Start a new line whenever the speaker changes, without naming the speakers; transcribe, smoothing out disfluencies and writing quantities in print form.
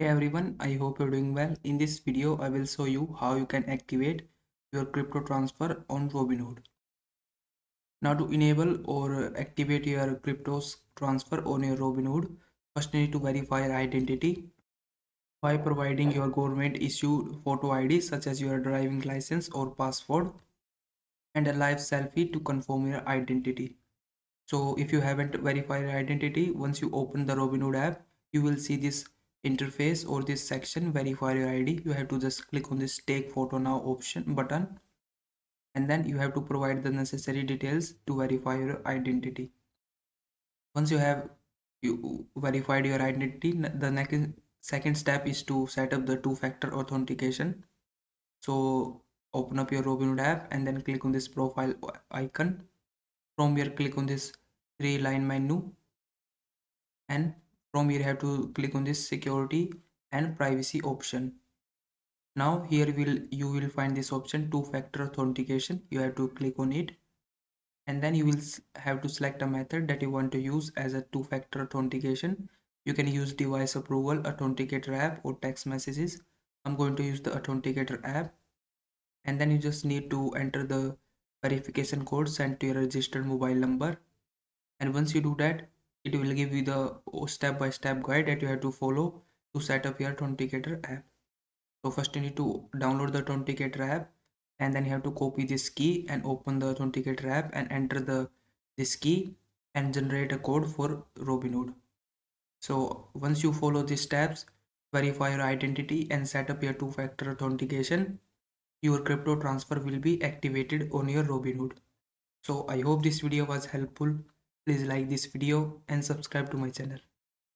Hey everyone, I hope you're doing well. In this video, I will show you how you can activate your crypto transfer on Robinhood. Now to enable or activate your cryptos transfer on your Robinhood, first you need to verify your identity by providing your government issued photo ID such as your driving license or passport and a live selfie to confirm your identity. So if you haven't verified your identity, once you open the Robinhood app, you will see this interface or this section verify your ID. You have to just click on this take photo now option button, and then you have to provide the necessary details to verify your identity. Once you verified your identity, the next second step is to set up the two-factor authentication. So open up your Robinhood app and then click on this profile icon. From here, click on this three-line menu, and from here you have to click on this security and privacy option. Now here you will find this option two-factor authentication. You have to click on it, and then you will have to select a method that you want to use as a two-factor authentication. You can use device approval, authenticator app, or text messages. I'm going to use the authenticator app, and then you just need to enter the verification code sent to your registered mobile number. And once you do that, it will give you the step-by-step guide that you have to follow to set up your authenticator app. So first you need to download the authenticator app, and then you have to copy this key and open the authenticator app and enter this key and generate a code for Robinhood. So once you follow these steps, verify your identity and set up your two-factor authentication, your crypto transfer will be activated on your Robinhood. So I hope this video was helpful. Please like this video and subscribe to my channel.